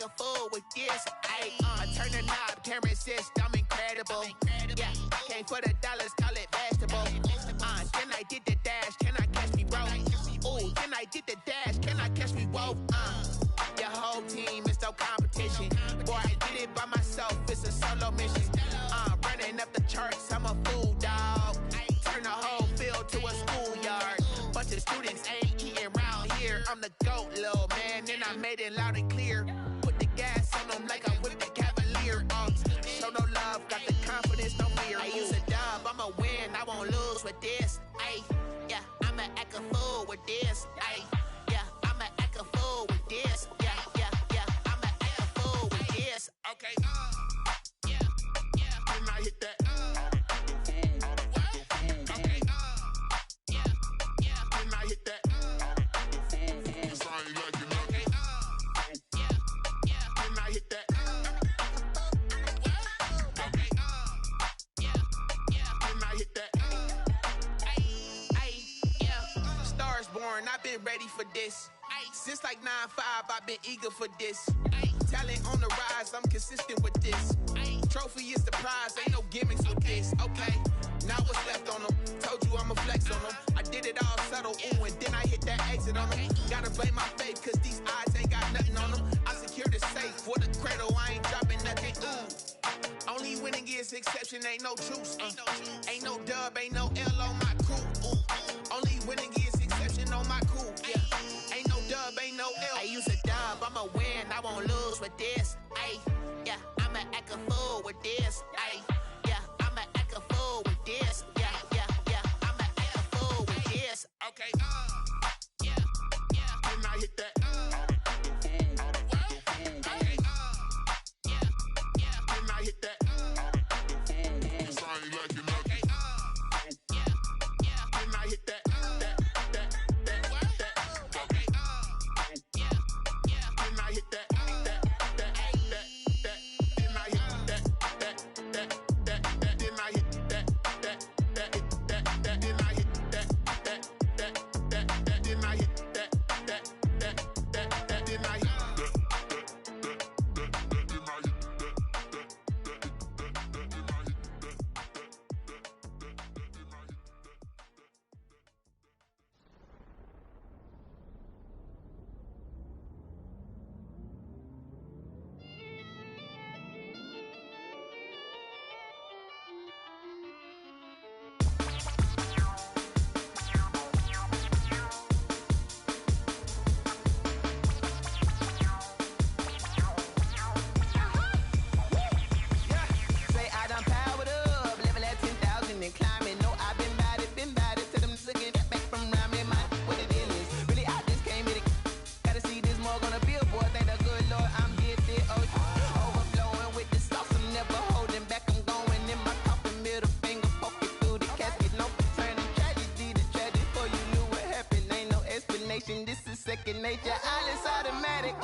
a fool with this. I turn the knob, camera assist, I'm incredible. Yeah, came for the dollars, call it vegetable. Then I did the dash, can I catch me, bro? Ooh, then I did the dash, can I catch me, whoa? Your whole team is no competition. Boy, I did it by myself, it's a solo mission. Running up the charts, I'm a fool, dog. Turn the whole field to a schoolyard. Bunch of students ain't eating round here. I'm the GOAT, little man, and I made it loud and clear. Put the gas on them like I whipped the Cavalier. Show no love, got the confidence, no fear. I use a dub, I'ma win, I won't lose with this. Yeah, I'ma act a fool with this. Yeah, I'ma act a fool with this. Yeah, I'ma act a fool with this. Okay, yeah, when I hit that. Okay, yeah, when I hit that. Cause I ain't like it. Okay, yeah, when I hit that. Okay, yeah, when I hit that. Yeah, Stars born, I've been ready for this. Since like 9-5, I've been eager for this. Talent on the rise, I'm consistent with this. Trophy is the prize, ain't no gimmicks with this. Okay, now what's left on them? Told you I'ma flex on them. I did it all subtle, ooh, and then I hit that exit on them. Gotta blame my faith, cause these odds ain't got nothing on them. I secure the safe for the cradle, I ain't dropping nothing, ooh. Only winning is exception, ain't no truce. Ain't no dub, ain't no L on my crew. Ooh. Only winning is exception on my crew. Yeah, ain't no dub, ain't no L. I use a dub, I'ma win, I won't lose with this. Yeah, I'ma act a fool with this. Yeah, I'ma act a fool with this. Yeah, I'ma act a fool with this. Okay, yeah, when I hit that. Okay, yeah, when I hit that. Cause I ain't like it. Okay, yeah, when I hit that. Okay, yeah, when I hit that. This is second nature, all is automatic.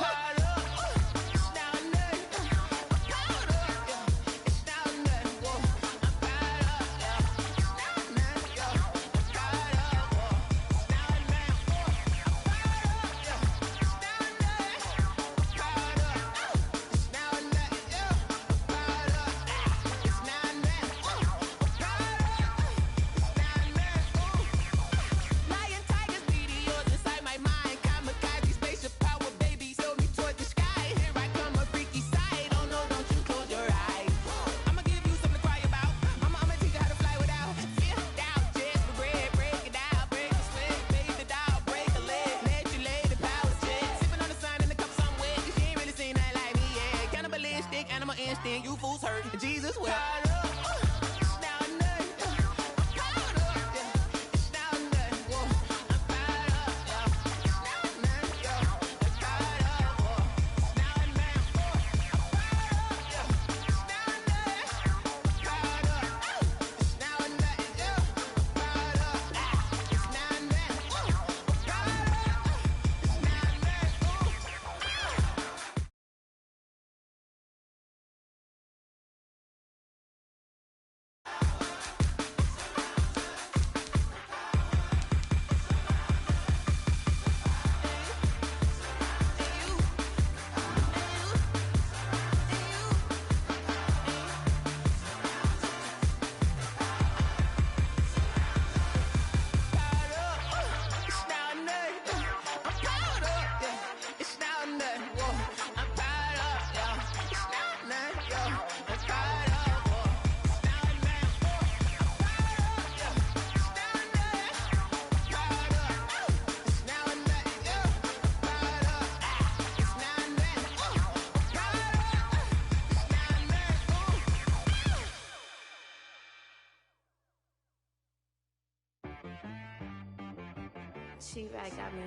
She right got me.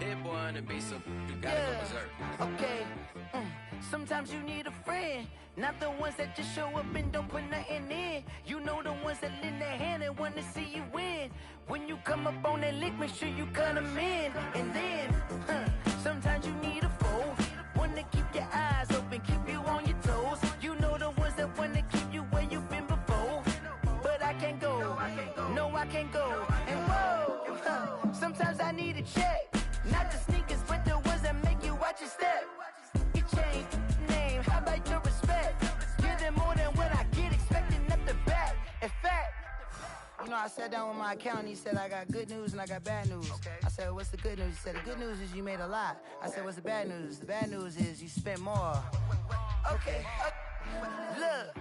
Hit boy on the beat, so you gotta go berserk. Okay. Sometimes you need a friend, not the ones that just show up and don't put nothing in. You know the ones that lend their hand and wanna see you win. When you come up on that lick, make sure you cut them in. And then, sometimes you need a foe, one to keep your eyes open, keep you on your toes. You know the ones that wanna keep you where you've been before. But I can't go, no I can't go. And whoa, sometimes I need a check. Not the sneakers, but the ones that make you watch your step. You change name, how about your respect? Give them more than what I get, expecting up the back. In fact, you know, I sat down with my accountant, he said, I got good news and I got bad news. I said, what's the good news? He said, the good news is you made a lot. I said, what's the bad news? The bad news is you spent more. Okay. Look,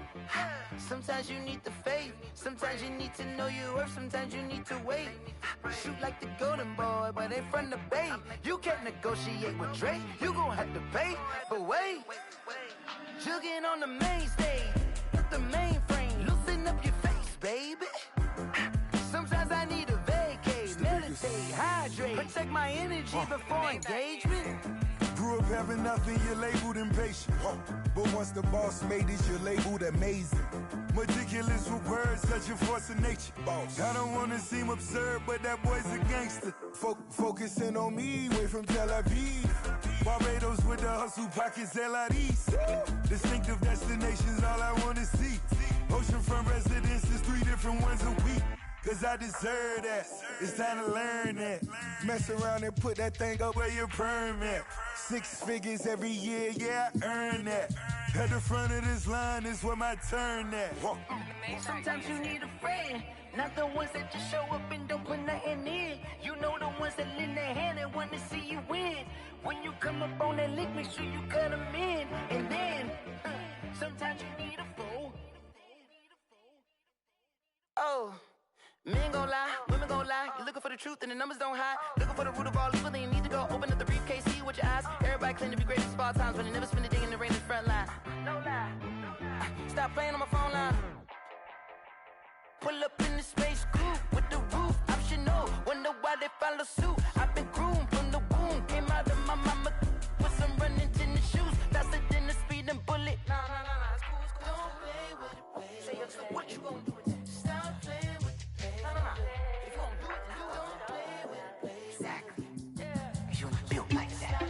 sometimes you need the faith, sometimes you need to know your worth, sometimes you need to wait. Shoot like the golden boy, but ain't from the bay. You can't negotiate with Drake, you gon' have to pay. But wait, jugging on the main stage, the mainframe, loosen up your face, baby. Sometimes I need a vacate, meditate, hydrate, protect my energy before engagement. Grew up having nothing, you're labeled impatient. But once the boss made it, you're labeled amazing. Meticulous with words, such a force of nature. Boss. I don't wanna seem absurd, but that boy's a gangster. Focusing on me, way from Tel Aviv. Barbados with the hustle pockets, LIDs. Distinctive destinations, all I wanna see. Oceanfront residences, 3 different ones a week. Cause I deserve that, it's time to learn that. Mess around and put that thing up where your permit. 6 figures every year, yeah, I earn that. At the front of this line is where my turn at. Sometimes you need a friend, not the ones that just show up and don't put nothing in. You know the ones that lend their hand and want to see you win. When you come up on that lick, make sure you cut them in. And then, sometimes you need a foe. Oh. Men gon' lie, women gon' lie. You're looking for the truth and the numbers don't hide. Looking for the root of all evil, then you need to go open up the briefcase, see with your eyes. Everybody claim to be great in small times, but they never spend a day in the rain in the front line. No lie. Stop playing on my phone line. Pull up in the space coupe with the roof optional. Wonder why they follow suit. I've been groomed from the womb. Came out of my mama with some running tennis shoes. Faster than the speeding bullet. Nah, it's cool, it's cool. Don't play with it, baby. Say so what you gon' do? Stop playing. If you gon' do it, then don't play with it, play. Exactly. Yeah. Cause you built like that.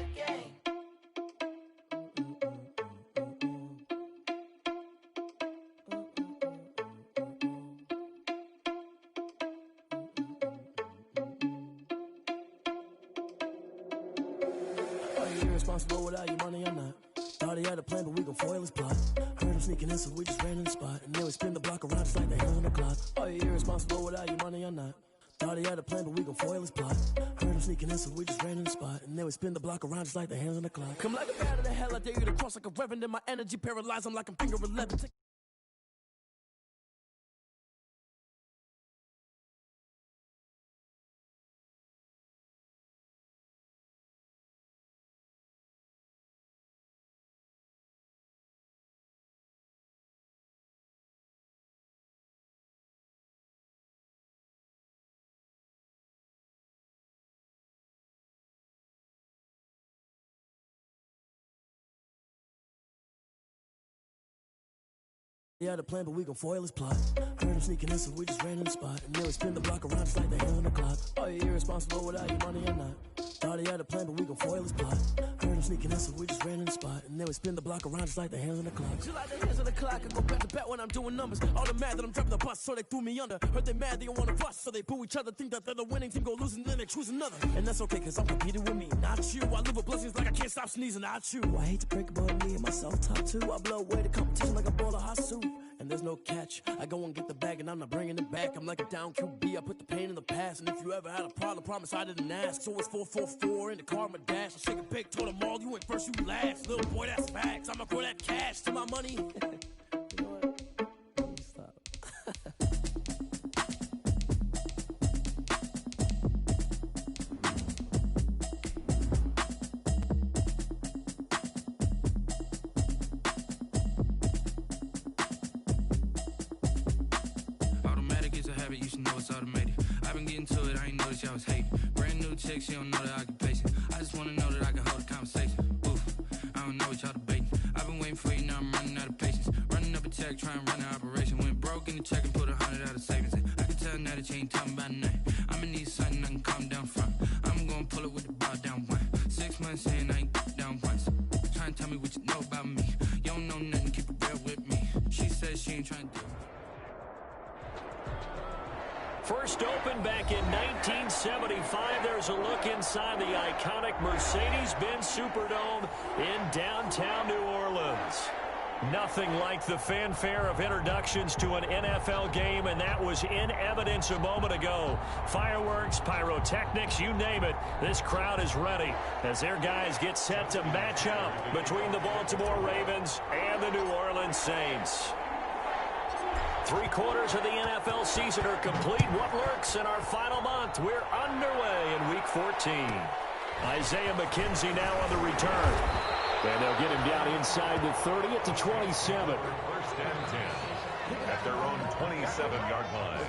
Are you irresponsible without your money or not? Thought he had a plan, but we gon' foil his plot. Heard him sneaking in, so we just ran in the spot. And then we spin the block around just like the hands on the clock. Are you irresponsible without your money or not? Thought he had a plan, but we gon' foil his plot. Heard him sneaking in, so we just ran in the spot. And then we spin the block around just like the hands on the clock. Come like a bat of the hell, I dare you to cross like a reverend. In my energy paralyzed, I'm like I'm finger 11. He had a plan, but we gon' foil his plot. Heard him sneaking in, so we just ran in the spot. And then we spin the block around just like the hands on the clock. Are you irresponsible without your money or not? Thought he had a plan, but we gon' foil his plot. Heard him sneaking in, so we just ran in the spot. And then we spin the block around just like the hands on the clock. Just like the hands on the clock, I go back to back when I'm doing numbers. All the mad that I'm driving the bus, so they threw me under. Heard they mad, they don't wanna bust, so they boo each other. Think that they're the winning team, go losing, then they choose another. And that's okay, cause I'm competing with me, not you. I live with blessings like I can't stop sneezing, not you. I hate to break about me and myself, top 2. I blow away the competition like a bowl of hot soup. And there's no catch, I go and get the bag and I'm not bringing it back. I'm like a down QB, I put the pain in the past. And if you ever had a problem, promise I didn't ask. So it's 444 in the car, my dash. I shake a big, told them all, you ain't first, you last. Little boy, that's facts, I'ma throw that cash to my money. You know what? Stop. chick, she don't know the occupation. I just wanna know that I can hold a conversation. Oof, I don't know what y'all debating. I've been waiting for you, now I'm running out of patience. Running up a check, trying to run an operation. Went broke in the check and put 100 out of savings in. I can tell now that you ain't talking about nothing. I'ma need something I can calm down from. I'm gonna pull it with the bar down one. 6 months in, I ain't down once. Trying to tell me what you know about me. You don't know nothing, keep it real with me. She says she ain't trying to do it. First opened back in 1975. There's a look inside the iconic Mercedes-Benz Superdome in downtown New Orleans. Nothing like the fanfare of introductions to an NFL game, and that was in evidence a moment ago. Fireworks, pyrotechnics, you name it. This crowd is ready as their guys get set to match up between the Baltimore Ravens and the New Orleans Saints. 3 quarters of the NFL season are complete. What lurks in our final month? We're underway in Week 14. Isaiah McKenzie now on the return. And they'll get him down inside the 30 at the 27. First and 10 at their own 27-yard line.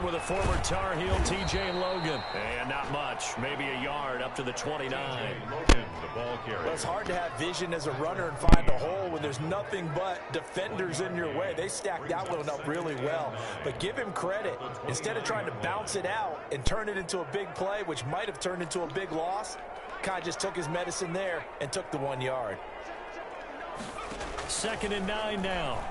With a former Tar Heel, T.J. Logan. And not much, maybe a yard up to the 29. Logan, the ball carrier. Well, it's hard to have vision as a runner and find a hole when there's nothing but defenders in your way. They stacked that one up really well. But give him credit. Instead of trying to bounce it out and turn it into a big play, which might have turned into a big loss, kind of just took his medicine there and took the 1 yard. 2nd and 9 now.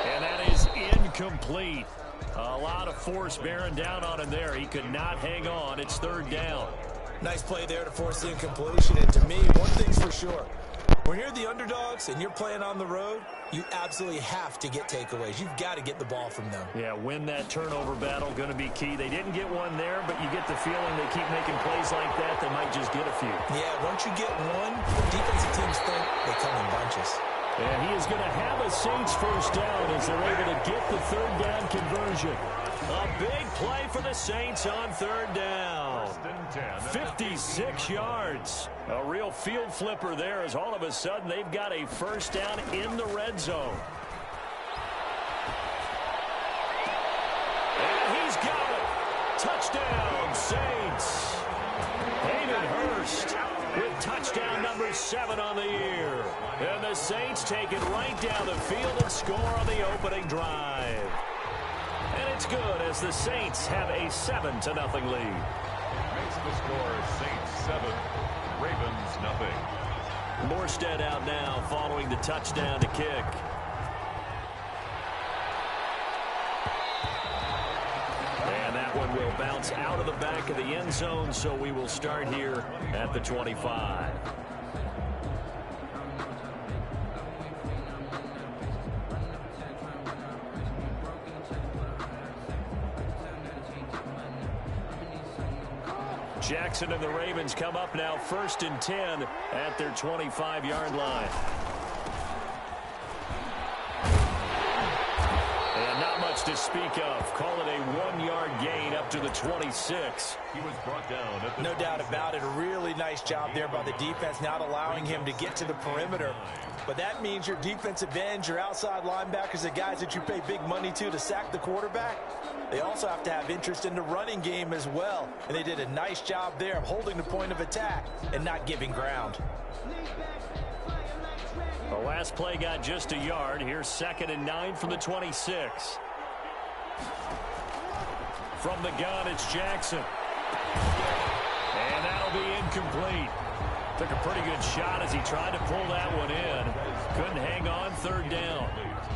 And that is incomplete. A lot of force bearing down on him there. He could not hang on. It's 3rd down. Nice play there to force the incompletion. And to me, one thing's for sure. When you're the underdogs and you're playing on the road, you absolutely have to get takeaways. You've got to get the ball from them. Yeah, win that turnover battle, going to be key. They didn't get one there, but you get the feeling they keep making plays like that, they might just get a few. Yeah, once you get one, the defensive teams think they come in bunches. And he is going to have a Saints first down as they're able to get the 3rd down conversion. A big play for the Saints on 3rd down. 56 yards. A real field flipper there as all of a sudden they've got a first down in the red zone. And he's got it. Touchdown, Saints. Hayden Hurst with touchdown number 7 on the year. And the Saints take it right down the field and score on the opening drive. And it's good as the Saints have a 7-0 lead. Makes the score Saints 7, Ravens nothing. Morstead out now following the touchdown to kick. And that one will bounce out of the back of the end zone, so we will start here at the 25. Jackson and the Ravens come up now 1st and 10 at their 25-yard line. And not much to speak of. Call it a 1-yard gain up to the 26. He was brought down at the No doubt about it. A really nice job there by the defense, not allowing him to get to the perimeter. But that means your defensive ends, your outside linebackers, the guys that you pay big money to sack the quarterback, they also have to have interest in the running game as well. And they did a nice job there of holding the point of attack and not giving ground. The last play got just a yard. Here's 2nd and 9 from the 26. From the gun, it's Jackson. And that'll be incomplete. Took a pretty good shot as he tried to pull that one in. Couldn't hang on. 3rd down.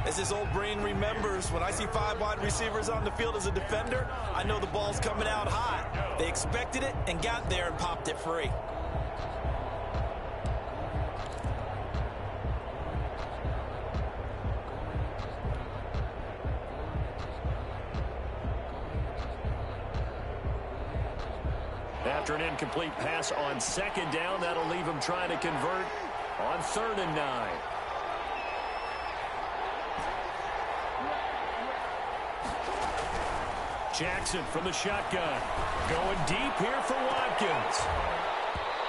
As his old brain remembers, when I see 5 wide receivers on the field as a defender, I know the ball's coming out hot. They expected it and got there and popped it free. After an incomplete pass on second down, that'll leave him trying to convert on 3rd and 9. Jackson from the shotgun. Going deep here for Watkins.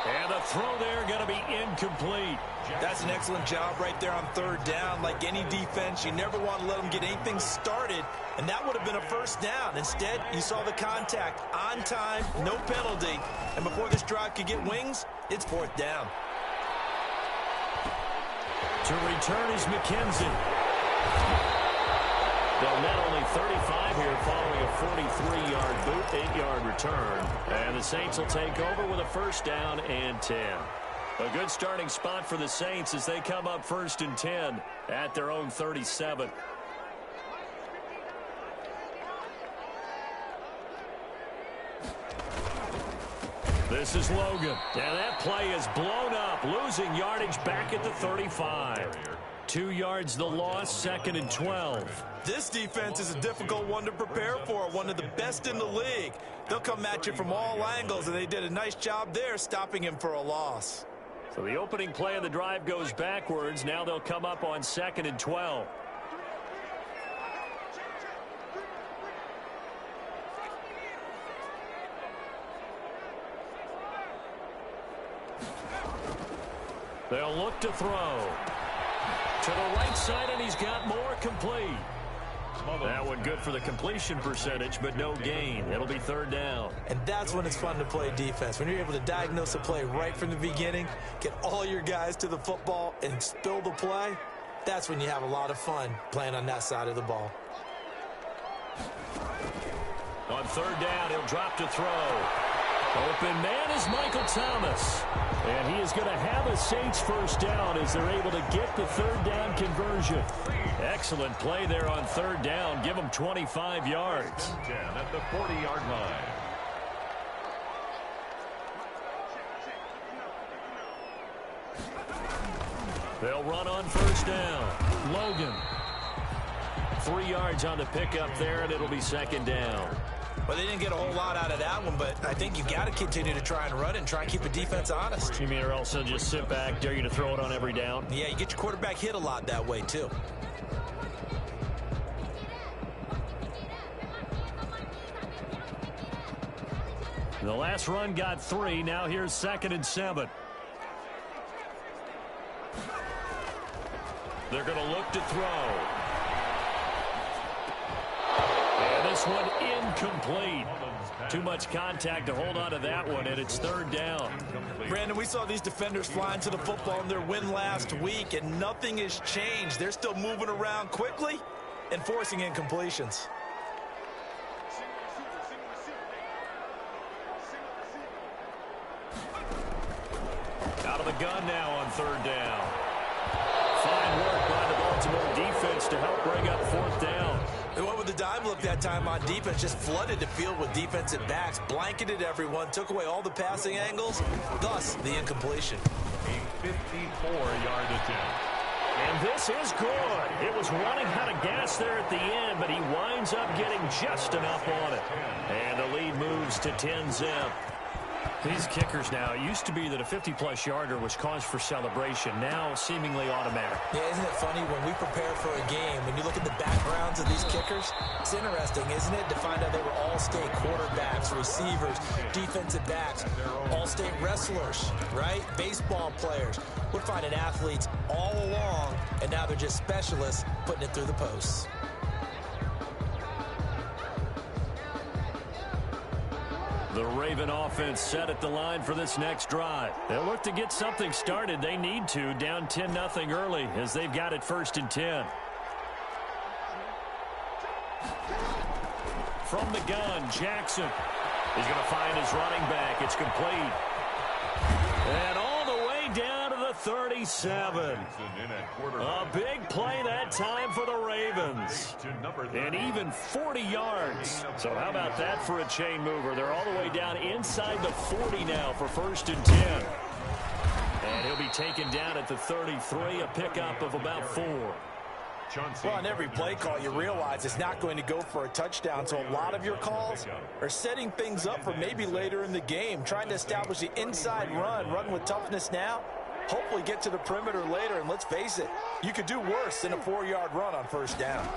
And the throw there going to be incomplete. That's an excellent job right there on 3rd down. Like any defense, you never want to let them get anything started, and that would have been a 1st down. Instead, you saw the contact on time, no penalty, and before this drive could get wings, it's 4th down. To return is McKenzie. They'll net only 35 here following a 43-yard boot, 8-yard return. And the Saints will take over with a 1st down and 10. A good starting spot for the Saints as they come up 1st and 10 at their own 37. This is Logan. And that play is blown up, losing yardage back at the 35. 2 yards the loss, 2nd and 12. This defense is a difficult one to prepare for, one of the best in the league. They'll come at you from all angles, and they did a nice job there stopping him for a loss. So the opening play of the drive goes backwards. Now they'll come up on 2nd and 12. They'll look to throw. To the right side, and he's got more complete. That one good for the completion percentage, but no gain. It'll be 3rd down. And that's when it's fun to play defense. When you're able to diagnose a play right from the beginning, get all your guys to the football, and spill the play, that's when you have a lot of fun playing on that side of the ball. On 3rd down, he'll drop to throw. Open man is Michael Thomas. And he is going to have a Saints 1st down as they're able to get the 3rd down conversion. Excellent play there on 3rd down. Give them 25 yards. 10 at the 40-yard line. They'll run on 1st down. Logan. 3 yards on the pickup there, and it'll be 2nd down. Well, they didn't get a whole lot out of that one, but I think you've got to continue to try and run it and try and keep the defense honest. You mean or else they'll just sit back, dare you to throw it on every down? Yeah, you get your quarterback hit a lot that way, too. The last run got 3. Now here's 2nd and 7. They're going to look to throw. And this one incomplete. Too much contact to hold on to that one, and it's 3rd down. Brandon, we saw these defenders flying to the football in their win last week, and nothing has changed. They're still moving around quickly and forcing incompletions. Out of the gun now on 3rd down. Fine work by the Baltimore defense to help bring up 4th down. They went with the dime look that time on defense, just flooded the field with defensive backs, blanketed everyone, took away all the passing angles, thus the incompletion. A 54-yard attempt. And this is good. It was running out of gas there at the end, but he winds up getting just enough on it. And the lead moves to 10-zip. These kickers now, it used to be that a 50-plus yarder was cause for celebration. Now seemingly automatic. Yeah, isn't it funny when we prepare for a game, when you look at the backgrounds of these kickers, it's interesting, isn't it, to find out they were all-state quarterbacks, receivers, defensive backs, all-state wrestlers, right? Baseball players. We're finding athletes all along, and now they're just specialists putting it through the posts. The Raven offense set at the line for this next drive. They'll look to get something started. They need to, down 10-0 early as they've got it 1st and 10. From the gun, Jackson is going to find his running back. It's complete. And all the way down to the 37. A big play that time for the Ravens. And even 40 yards. So how about that for a chain mover? They're all the way down inside the 40 now for 1st and 10. And he'll be taken down at the 33, a pickup of about 4. Well, on every play call, you realize it's not going to go for a touchdown, so a lot of your calls are setting things up for maybe later in the game, trying to establish the inside run with toughness now, hopefully get to the perimeter later, and let's face it, you could do worse than a 4-yard run on first down.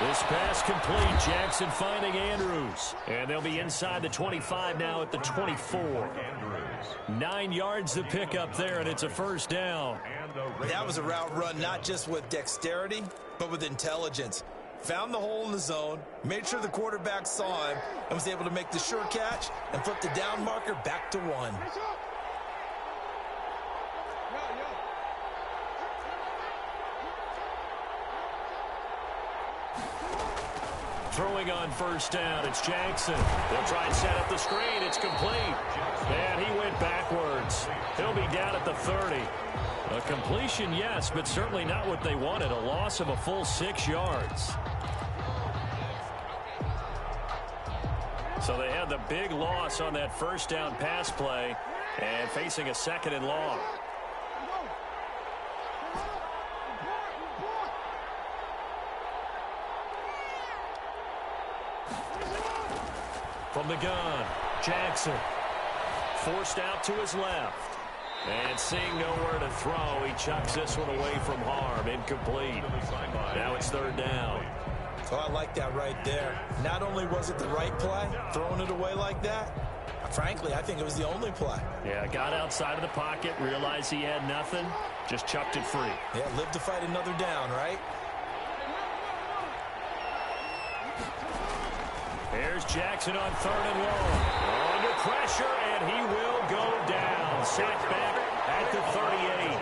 This pass complete. Jackson finding Andrews. And they'll be inside the 25 now at the 24. 9 yards to pick up there, and it's a first down. That was a route run not just with dexterity, but with intelligence. Found the hole in the zone, made sure the quarterback saw him, and was able to make the sure catch and flip the down marker back to 1. Throwing on first down, it's Jackson. They'll try and set up the screen. It's complete. And he went backwards. He'll be down at the 30. A completion, yes, but certainly not what they wanted. A loss of a full 6 yards. So they had the big loss on that first down pass play and facing a 2nd and long. From the gun, Jackson forced out to his left. And seeing nowhere to throw, he chucks this one away from harm. Incomplete. Now it's 3rd down. So I like that right there. Not only was it the right play, throwing it away like that, frankly, I think it was the only play. Yeah, got outside of the pocket, realized he had nothing, just chucked it free. Yeah, live to fight another down, right? There's Jackson on 3rd and long. Under pressure, and he will go down. Sacked back at the 38.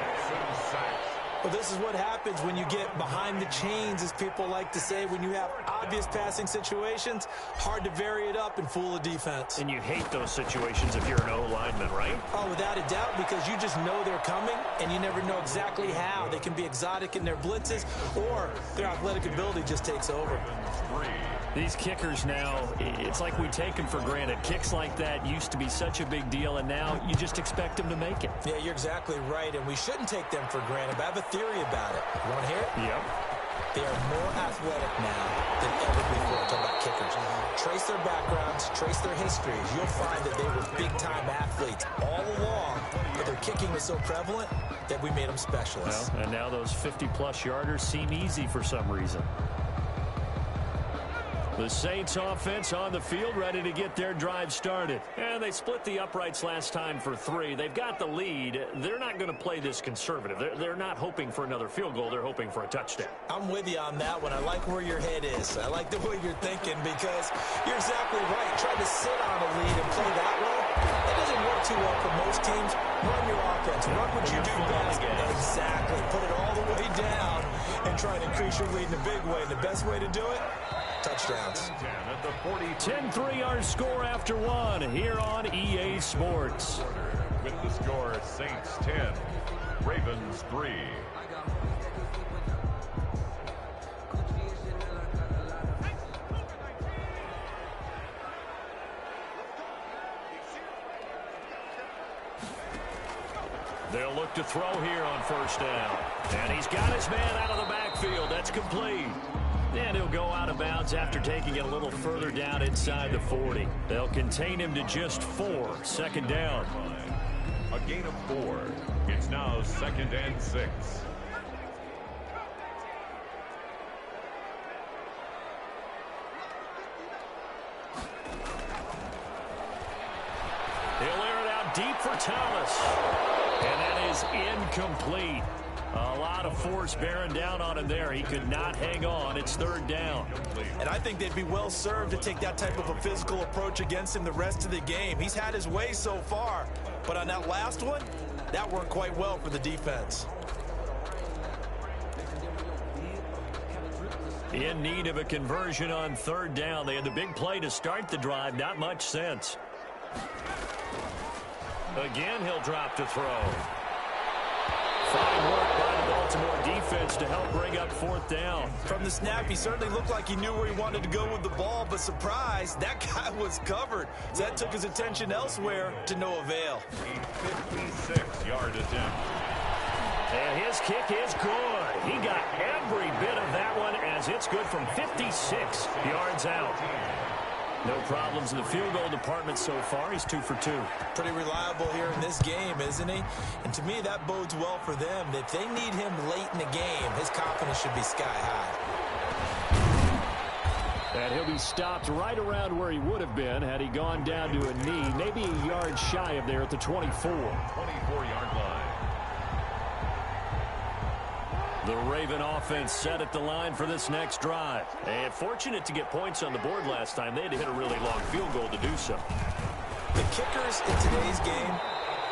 Well, this is what happens when you get behind the chains, as people like to say. When you have obvious passing situations, hard to vary it up and fool a defense. And you hate those situations if you're an O-lineman, right? Oh, without a doubt, because you just know they're coming, and you never know exactly how. They can be exotic in their blitzes, or their athletic ability just takes over. These kickers now, it's like we take them for granted. Kicks like that used to be such a big deal, and now you just expect them to make it. Yeah, you're exactly right, and we shouldn't take them for granted, but I have a theory about it. You want to hear it? Yep. They are more athletic now than ever before. Talk about kickers. Trace their backgrounds, trace their histories. You'll find that they were big-time athletes all along, but their kicking was so prevalent that we made them specialists. Well, and now those 50-plus yarders seem easy for some reason. The Saints offense on the field, ready to get their drive started. And they split the uprights last time for 3. They've got the lead. They're not going to play this conservative. They're not hoping for another field goal. They're hoping for a touchdown. I'm with you on that one. I like where your head is. I like the way you're thinking, because you're exactly right. Trying to sit on a lead and play that way, it doesn't work too well for most teams. Run your offense. Run what you do best. Exactly. Put it all the way down and try and increase your lead in a big way. The best way to do it? Touchdowns. 10-3 our score after 1 here on EA Sports. With the score, Saints 10, Ravens 3. They'll look to throw here on first down. And he's got his man out of the backfield. That's complete. And he'll go out of bounds after taking it a little further down inside the 40. They'll contain him to just 4. 2nd down. A gain of 4. It's now 2nd and 6. He'll air it out deep for Thomas. And that is incomplete. A lot of force bearing down on him there. He could not hang on. It's 3rd down. And I think they'd be well served to take that type of a physical approach against him the rest of the game. He's had his way so far. But on that last one, that worked quite well for the defense. In need of a conversion on 3rd down. They had the big play to start the drive. Not much sense. Again, he'll drop to throw. Fine work by the Baltimore defense to help bring up 4th down. From the snap, he certainly looked like he knew where he wanted to go with the ball, but surprise, that guy was covered. So that took his attention elsewhere to no avail. A 56-yard attempt. And his kick is good. He got every bit of that one as it's good from 56 yards out. No problems in the field goal department so far. He's 2 for 2. Pretty reliable here in this game, isn't he? And to me, that bodes well for them. If they need him late in the game, his confidence should be sky high. And he'll be stopped right around where he would have been had he gone down to a knee, maybe a yard shy of there at the 24. 24-yard line. The Raven offense set at the line for this next drive. And fortunate to get points on the board last time. They had to hit a really long field goal to do so. The kickers in today's game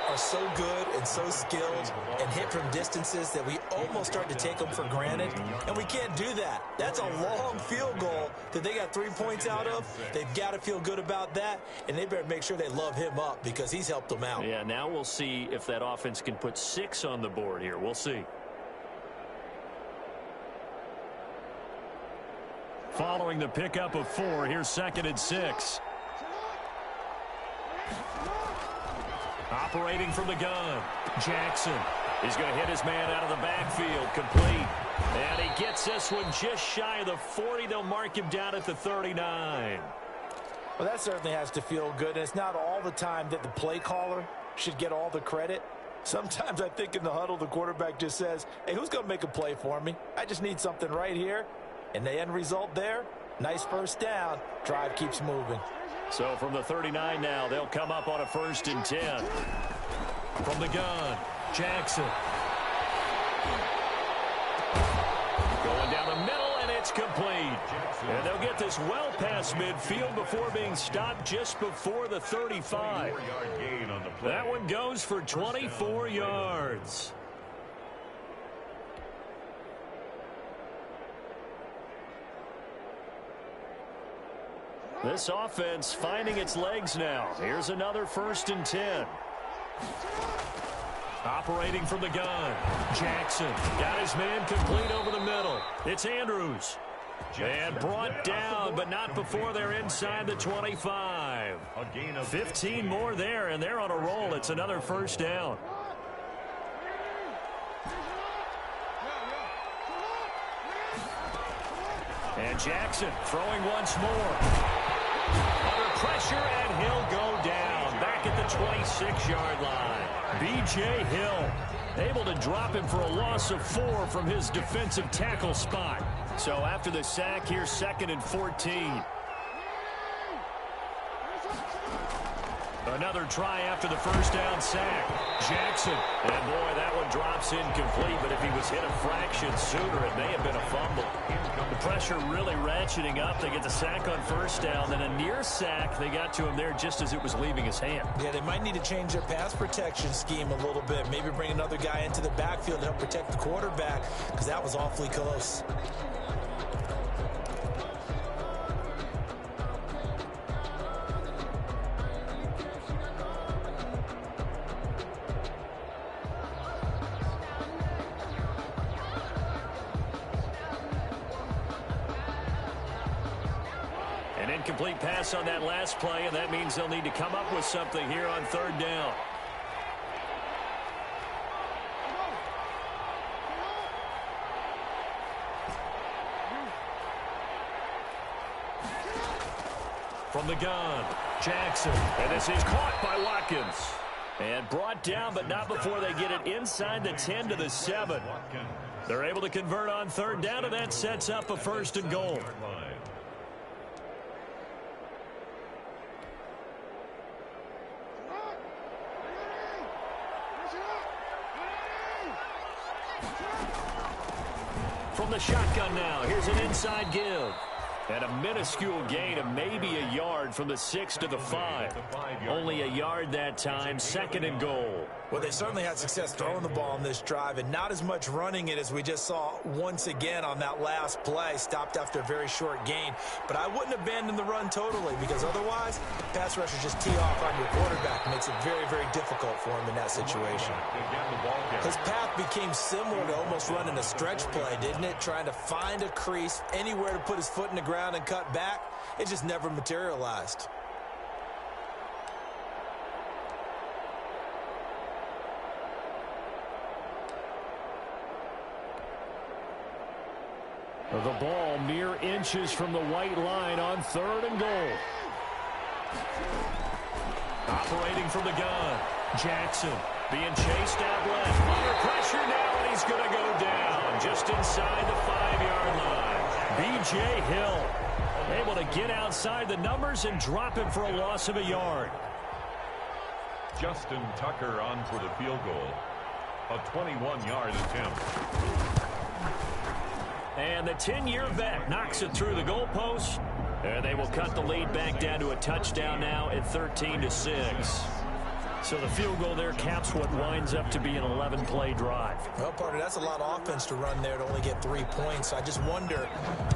are so good and so skilled and hit from distances that we almost start to take them for granted, and we can't do that. That's a long field goal that they got 3 points out of. They've got to feel good about that, and they better make sure they love him up because he's helped them out. Yeah, now we'll see if that offense can put 6 on the board here. We'll see. Following the pickup of 4, here's 2nd and 6. Operating from the gun, Jackson. He's going to hit his man out of the backfield, complete. And he gets this one just shy of the 40. They'll mark him down at the 39. Well, that certainly has to feel good, and it's not all the time that the play caller should get all the credit. Sometimes I think in the huddle, the quarterback just says, hey, who's going to make a play for me? I just need something right here. And the end result there, nice first down. Drive keeps moving. So from the 39 now, they'll come up on a 1st and 10. From the gun, Jackson. Going down the middle, and it's complete. And they'll get this well past midfield before being stopped just before the 35. That one goes for 24 yards. This offense finding its legs now. Here's another 1st and 10. Operating from the gun, Jackson got his man complete over the middle. It's Andrews. And brought down, but not before they're inside the 25. 15 more there, and they're on a roll. It's another 1st down. And Jackson throwing once more. Under pressure, and he'll go down. Back at the 26-yard line. B.J. Hill able to drop him for a loss of 4 from his defensive tackle spot. So after the sack, here's 2nd and 14. Another try after the 1st down sack. Jackson. And boy, that one drops incomplete, but if he was hit a fraction sooner, it may have been a fumble. The pressure really ratcheting up. They get the sack on 1st down, then a near sack. They got to him there just as it was leaving his hand. Yeah, they might need to change their pass protection scheme a little bit. Maybe bring another guy into the backfield to help protect the quarterback, because that was awfully close. Incomplete pass on that last play, and that means they'll need to come up with something here on 3rd down. From the gun, Jackson. And this is caught by Watkins. And brought down, but not before they get it inside the 10 to the 7. They're able to convert on 3rd down, and that sets up a 1st and goal. From the shotgun now, here's an inside give. And a minuscule gain of maybe a yard from the 6 to the 5. Only a yard that time, 2nd and goal. Well, they certainly had success throwing the ball in this drive, and not as much running it as we just saw once again on that last play. Stopped after a very short gain. But I wouldn't abandon the run totally, because otherwise, pass rushers just tee off on your quarterback. Makes it very, very difficult for him in that situation. His path became similar to almost running a stretch play, didn't it? Trying to find a crease, anywhere to put his foot in the ground and cut back. It just never materialized. The ball mere inches from the white line on 3rd and goal. Operating from the gun. Jackson being chased out left. Under pressure now, and he's going to go down just inside the 5-yard line. B.J. Hill able to get outside the numbers and drop him for a loss of a yard. Justin Tucker on for the field goal. A 21-yard attempt. And the 10-year vet knocks it through the goalpost. And they will cut the lead back down to a touchdown now at 13-6. So the field goal there caps what winds up to be an 11-play drive. Well, partner, that's a lot of offense to run there to only get 3 points. I just wonder,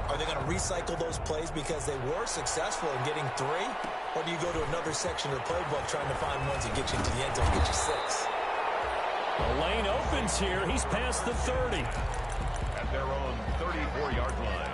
are they going to recycle those plays because they were successful in getting 3? Or do you go to another section of the playbook trying to find ones that get you into the end zone, get you 6? The lane opens here. He's past the 30. At their own 34-yard line.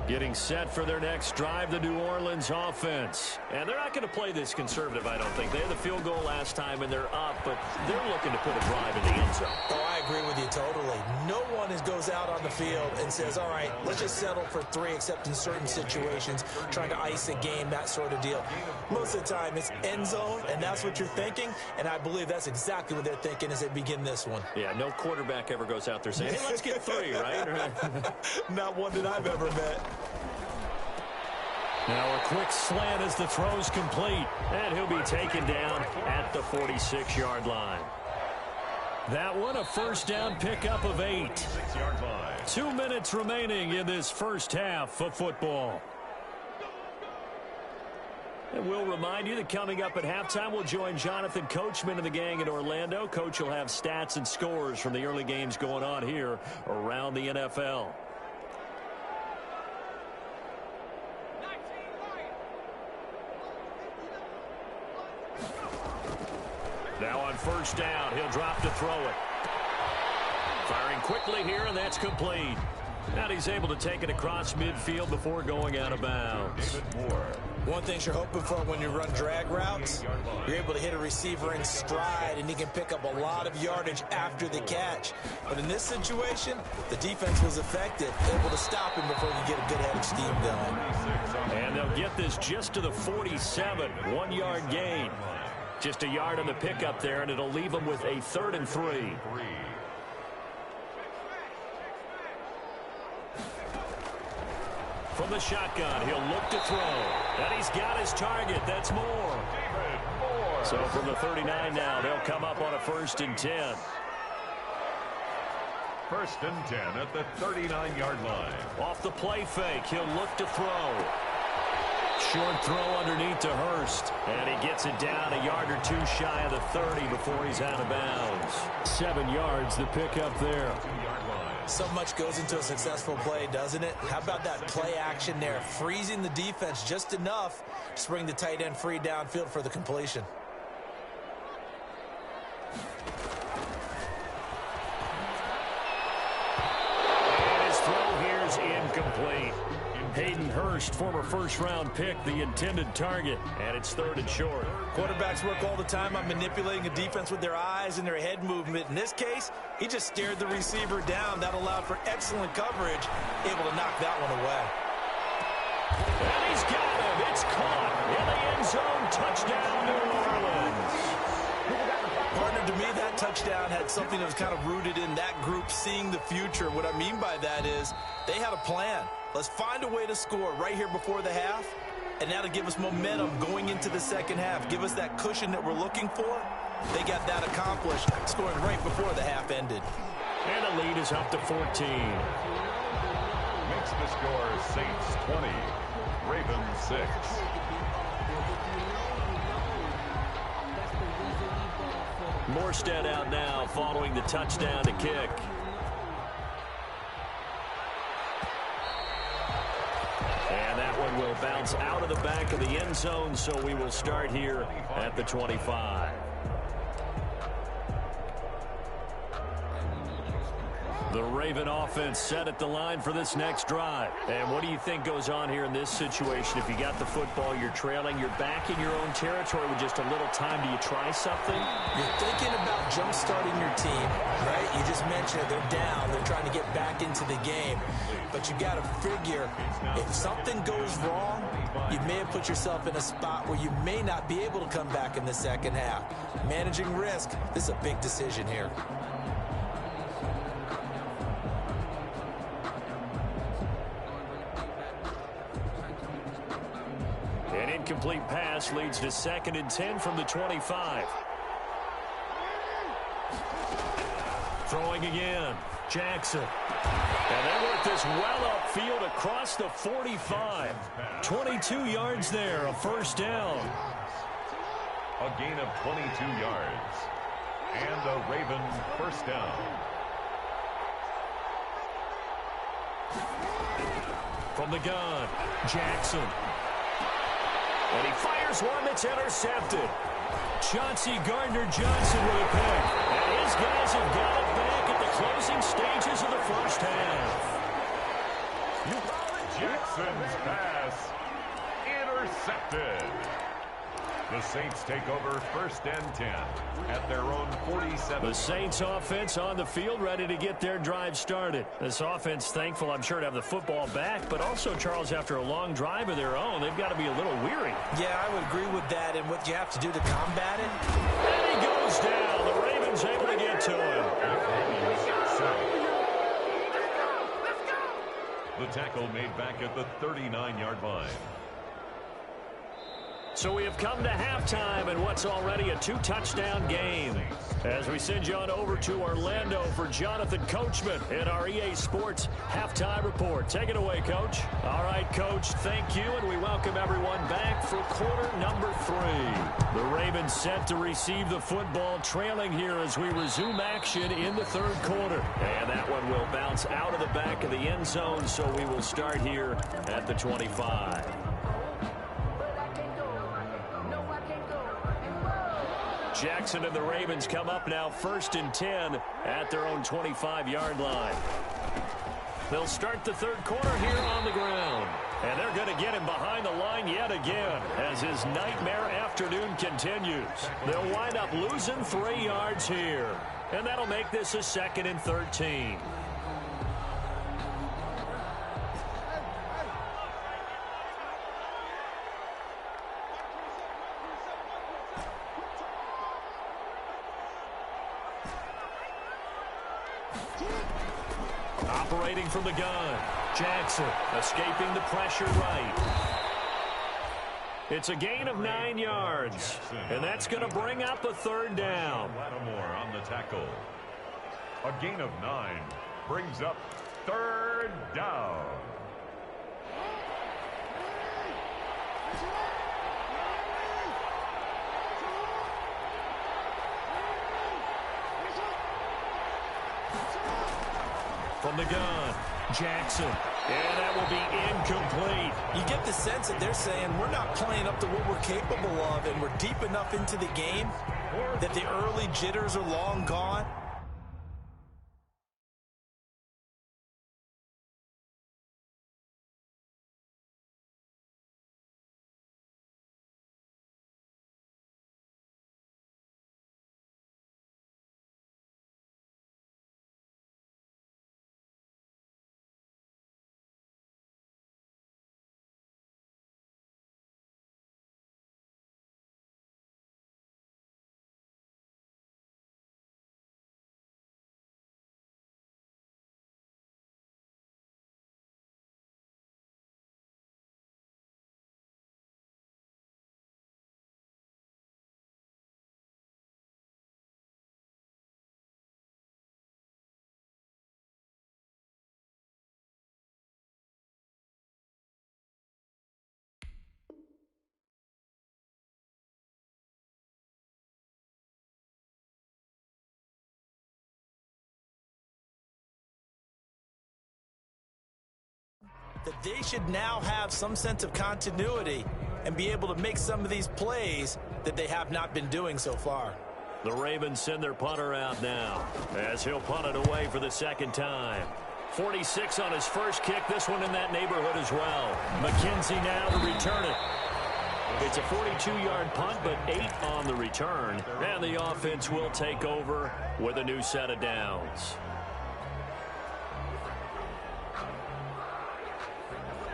Getting set for their next drive, the New Orleans offense. And they're not going to play this conservative, I don't think. They had the field goal last time, and they're up, but they're looking to put a drive in the end zone. Oh, I agree with you totally. No one goes out on the field and says, all right, let's just settle for 3, except in certain situations, trying to ice a game, that sort of deal. Most of the time, it's end zone, and that's what you're thinking, and I believe that's exactly what they're thinking as they begin this one. Yeah, no quarterback ever goes out there saying, hey, let's get 3, right? Not one that I've ever met. Now a quick slant as the throw's complete, and he'll be taken down at the 46-yard line. That one, a first down pickup of 8. 2 minutes remaining in this first half of football. And we'll remind you that coming up at halftime, we'll join Jonathan Coachman and the gang in Orlando. Coach will have stats and scores from the early games going on here around the NFL. Now on first down, he'll drop to throw it. Firing quickly here, and that's complete. And he's able to take it across midfield before going out of bounds. One thing you're hoping for when you run drag routes, you're able to hit a receiver in stride, and he can pick up a lot of yardage after the catch. But in this situation, the defense was effective, able to stop him before you get a good head of steam going. And they'll get this just to the 47, 1-yard gain. Just a yard on the pickup there, and it'll leave them with a 3rd and 3. From the shotgun, he'll look to throw. And he's got his target. That's Moore. So from the 39 now, they'll come up on a 1st and 10. 1st and 10 at the 39-yard line. Off the play fake, he'll look to throw. Short throw underneath to Hurst. And he gets it down a yard or 2 shy of the 30 before he's out of bounds. 7 yards, the pickup there. So much goes into a successful play, doesn't it? How about that play action there? Freezing the defense just enough to bring the tight end free downfield for the completion. And his throw here is incomplete. Hayden Hurst, former first-round pick, the intended target, and it's 3rd and short. Quarterbacks work all the time on manipulating a defense with their eyes and their head movement. In this case, he just stared the receiver down. That allowed for excellent coverage, able to knock that one away. And he's got him. It's caught in the end zone. Touchdown, New Orleans. Partner, to me, that touchdown had something that was kind of rooted in that group seeing the future. What I mean by that is they had a plan. Let's find a way to score right here before the half, and that'll give us momentum going into the second half. Give us that cushion that we're looking for. They got that accomplished, scoring right before the half ended. And the lead is up to 14. Makes the score Saints 20, Ravens 6. Morstead out now following the touchdown to kick. And that one will bounce out of the back of the end zone, so we will start here at the 25. The Raven offense set at the line for this next drive. And what do you think goes on here in this situation? If you got the football, you're trailing, you're back in your own territory with just a little time. Do you try something? You're thinking about jump-starting your team, right? You just mentioned it. They're down. They're trying to get back into the game. But you got to figure if something goes wrong, you may have put yourself in a spot where you may not be able to come back in the second half. Managing risk, this is a big decision here. An incomplete pass leads to 2nd and 10 from the 25. Throwing again. Jackson. And they work this well upfield across the 45. 22 yards there, a first down. A gain of 22 yards. And a Raven first down. From the gun, Jackson. And he fires one that's intercepted. Chauncey Gardner-Johnson with a pick. And his guys have got it back at the closing stages of the first half. Jackson's pass intercepted. The Saints take over 1st and 10 at their own 47. The Saints offense on the field ready to get their drive started. This offense thankful, I'm sure, to have the football back, but also, Charles, after a long drive of their own, they've got to be a little weary. Yeah, I would agree with that, and what you have to do to combat it. And he goes down. The Ravens able to get to him. The tackle made back at the 39-yard line. So we have come to halftime in what's already a 2-touchdown game. As we send you on over to Orlando for Jonathan Coachman in our EA Sports Halftime Report. Take it away, Coach. All right, Coach, thank you, and we welcome everyone back for quarter number 3. The Ravens set to receive the football, trailing here as we resume action in the 3rd quarter. And that one will bounce out of the back of the end zone, so we will start here at the 25. Jackson and the Ravens come up now 1st and 10 at their own 25-yard line. They'll start the 3rd quarter here on the ground. And they're going to get him behind the line yet again as his nightmare afternoon continues. They'll wind up losing 3 yards here. And that'll make this a 2nd and 13. Operating from the gun, Jackson escaping the pressure right. It's a gain of 9 yards, and that's going to bring up a 3rd down. Lattimore on the tackle. A gain of 9 brings up 3rd down. From the gun, Jackson. And that will be incomplete. You get the sense that they're saying we're not playing up to what we're capable of, and we're deep enough into the game that the early jitters are long gone. That they should now have some sense of continuity and be able to make some of these plays that they have not been doing so far. The Ravens send their punter out now as he'll punt it away for the second time. 46 on his first kick. This one in that neighborhood as well. McKenzie now to return it. It's a 42-yard punt, but 8 on the return. And the offense will take over with a new set of downs.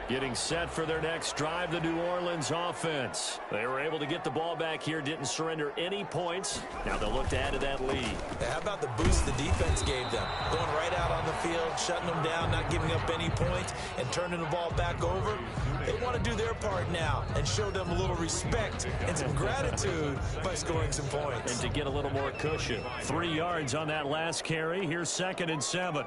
Getting set for their next drive, the New Orleans offense. They were able to get the ball back here, didn't surrender any points. Now they'll look to add to that lead. How about the boost the defense gave them? Going right out on the field, shutting them down, not giving up any points, and turning the ball back over. They want to do their part now and show them a little respect and some gratitude by scoring some points. And to get a little more cushion. 3 yards on that last carry. Here's 2nd and 7.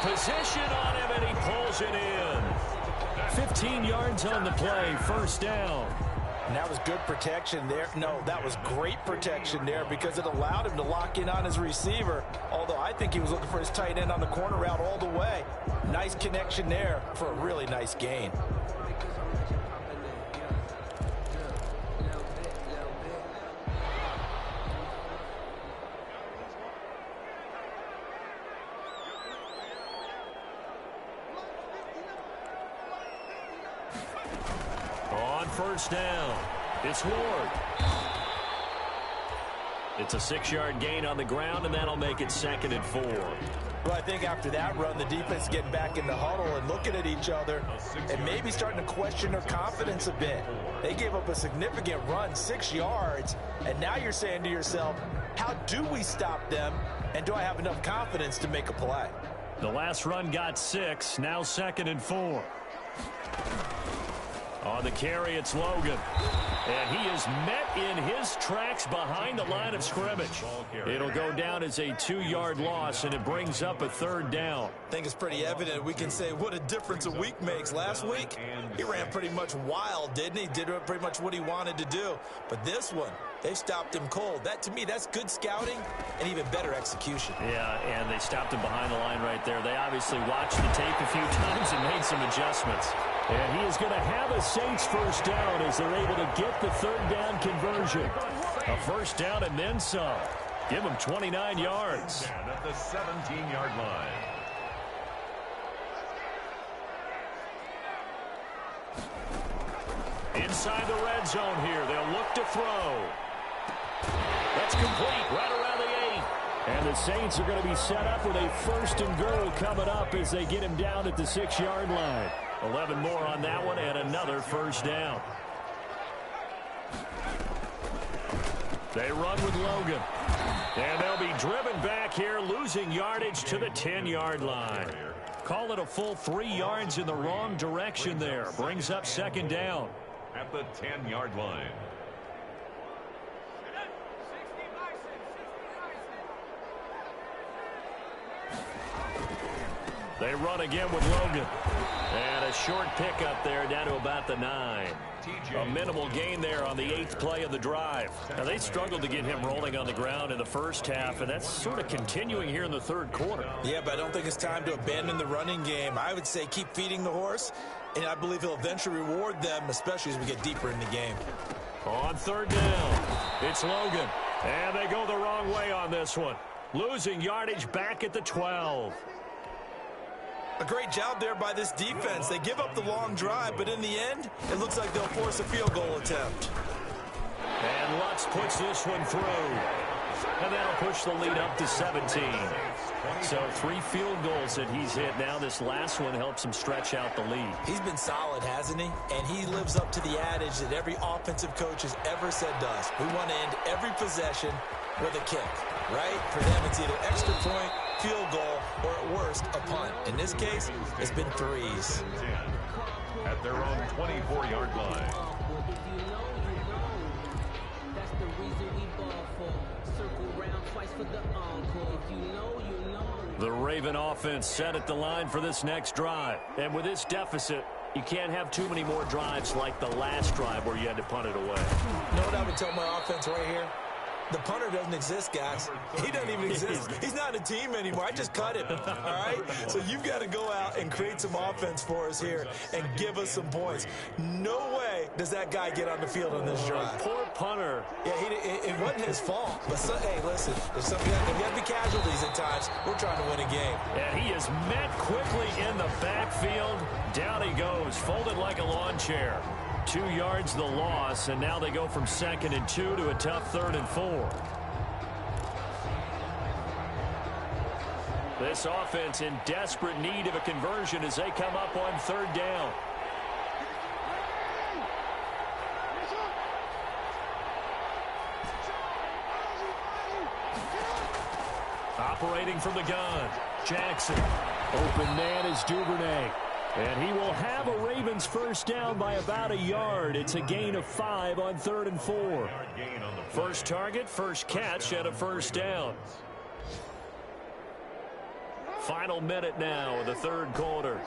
Position on him, and he pulls it in. 15 yards on the play, first down. And that was good protection there. No, that was great protection there because it allowed him to lock in on his receiver, although I think he was looking for his tight end on the corner route all the way. Nice connection there for a really nice gain. First down. It's Ward. It's a 6-yard gain on the ground, and that'll make it 2nd and 4. Well, I think after that run, the defense getting back in the huddle and looking at each other and maybe starting to question their confidence a bit. They gave up a significant run, 6 yards, and now you're saying to yourself, how do we stop them, and do I have enough confidence to make a play? The last run got 6, now 2nd and 4. On the carry, it's Logan. And he is met in his tracks behind the line of scrimmage. It'll go down as a 2-yard loss, and it brings up a 3rd down. I think it's pretty evident. We can say what a difference a week makes. Last week, he ran pretty much wild, didn't he? Did pretty much what he wanted to do. But this one, they stopped him cold. That, to me, that's good scouting and even better execution. Yeah, and they stopped him behind the line right there. They obviously watched the tape a few times and made some adjustments. And he is going to have a Saints first down as they're able to get the 3rd down conversion. A first down and then some. Give him 29 yards. At the 17-yard line. Inside the red zone here. They'll look to throw. That's complete right around the 8. And the Saints are going to be set up with a 1st and goal coming up as they get him down at the 6-yard line. 11 more on that one and another first down. They run with Logan. And they'll be driven back here, losing yardage to the 10-yard line. Call it a full 3 yards in the wrong direction there. Brings up 2nd down. At the 10-yard line. They run again with Logan. And a short pickup there down to about the 9. A minimal gain there on the 8th play of the drive. Now, they struggled to get him rolling on the ground in the first half, and that's sort of continuing here in the 3rd quarter. Yeah, but I don't think it's time to abandon the running game. I would say keep feeding the horse, and I believe he'll eventually reward them, especially as we get deeper in the game. On 3rd down, it's Logan. And they go the wrong way on this one. Losing yardage back at the 12. A great job there by this defense. They give up the long drive, but in the end, it looks like they'll force a field goal attempt. And Lutz puts this one through. And that'll push the lead up to 17. So 3 field goals that he's hit now. This last one helps him stretch out the lead. He's been solid, hasn't he? And he lives up to the adage that every offensive coach has ever said to us. We want to end every possession with a kick, right? For them, it's either extra point, field goal, or at worst, a punt. In this case, it's been 3s. At their own 24-yard line. The Raven offense set at the line for this next drive. And with this deficit, you can't have too many more drives like the last drive where you had to punt it away. You know what I would tell my offense right here? The punter doesn't exist, guys. He doesn't even exist. He's not a team anymore. I just cut him, all right? So you've got to go out and create some offense for us here and give us some points. No way does that guy get on the field on this drive. Poor punter. Yeah, it wasn't his fault. But, hey, listen, if you have to be casualties at times, we're trying to win a game. And he is met quickly in the backfield. Down he goes, folded like a lawn chair. 2 yards the loss, and now they go from 2nd and 2 to a tough 3rd and 4. This offense in desperate need of a conversion as they come up on 3rd down. Operating from the gun, Jackson. Open man is Duvernay. And he will have a Ravens first down by about a yard. It's a gain of 5 on 3rd and 4. First target, first catch, and a first down. Final minute now of the 3rd quarter.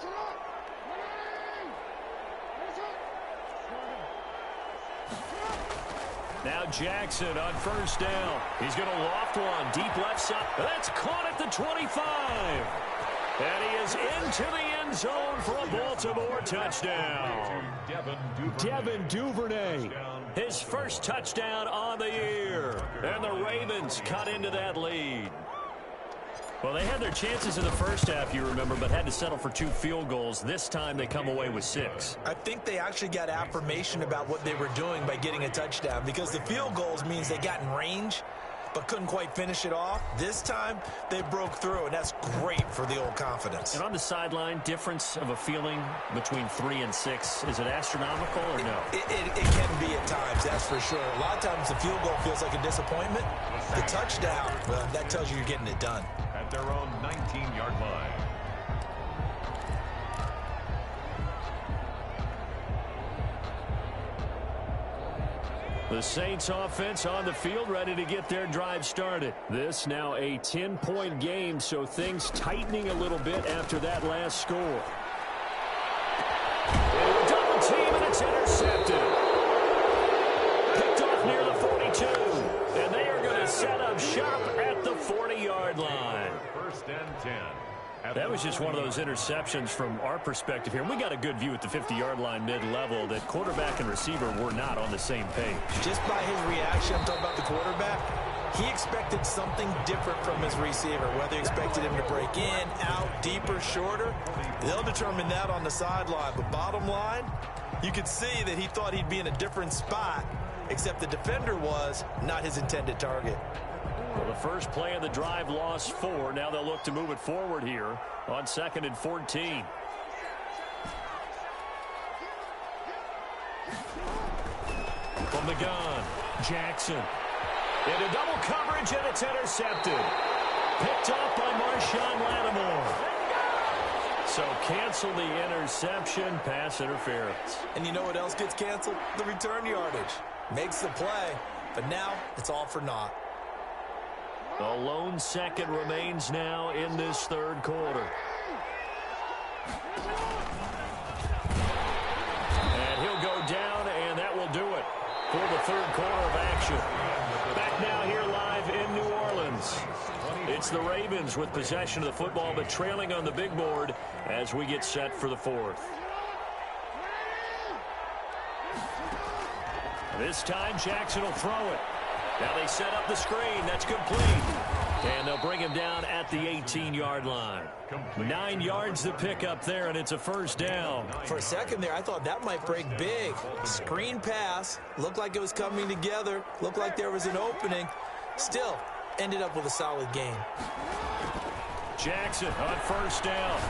Now Jackson on first down. He's going to loft one. Deep left side. That's caught at the 25. And he is into the end zone for a Baltimore touchdown. Devin Duvernay, his first touchdown on the year. And the Ravens cut into that lead. Well, they had their chances in the first half, you remember, but had to settle for 2 field goals. This time they come away with 6. I think they actually got affirmation about what they were doing by getting a touchdown, because the field goals means they got in range but couldn't quite finish it off. This time, they broke through, and that's great for the old confidence. And on the sideline, difference of a feeling between 3 and 6, is it astronomical or no? It can be at times, that's for sure. A lot of times the field goal feels like a disappointment. The touchdown, well, that tells you you're getting it done. At their own 19-yard line. The Saints offense on the field, ready to get their drive started. This now a 10-point game, so things tightening a little bit after that last score. And a double team, and it's intercepted. Picked off near the 42. And they are going to set up shop at the 40-yard line. First and 10. That was just one of those interceptions from our perspective here. We got a good view at the 50-yard line mid-level that quarterback and receiver were not on the same page. Just by his reaction, I'm talking about the quarterback, he expected something different from his receiver, whether he expected him to break in, out, deeper, shorter. They'll determine that on the sideline. But bottom line, you could see that he thought he'd be in a different spot, except the defender was not his intended target. Well, the first play of the drive lost 4. Now they'll look to move it forward here on 2nd and 14. From the gun, Jackson. Into double coverage, and it's intercepted. Picked off by Marshawn Lattimore. So cancel the interception, pass interference. And you know what else gets canceled? The return yardage. Makes the play, but now it's all for naught. A lone second remains now in this 3rd quarter. And he'll go down, and that will do it for the 3rd quarter of action. Back now here live in New Orleans. It's the Ravens with possession of the football, but trailing on the big board as we get set for the 4th. This time, Jackson will throw it. Now they set up the screen. That's complete. And they'll bring him down at the 18-yard line. 9 yards to pick up there, and it's a first down. For a second there, I thought that might break big. Screen pass. Looked like it was coming together. Looked like there was an opening. Still, ended up with a solid game. Jackson on first down.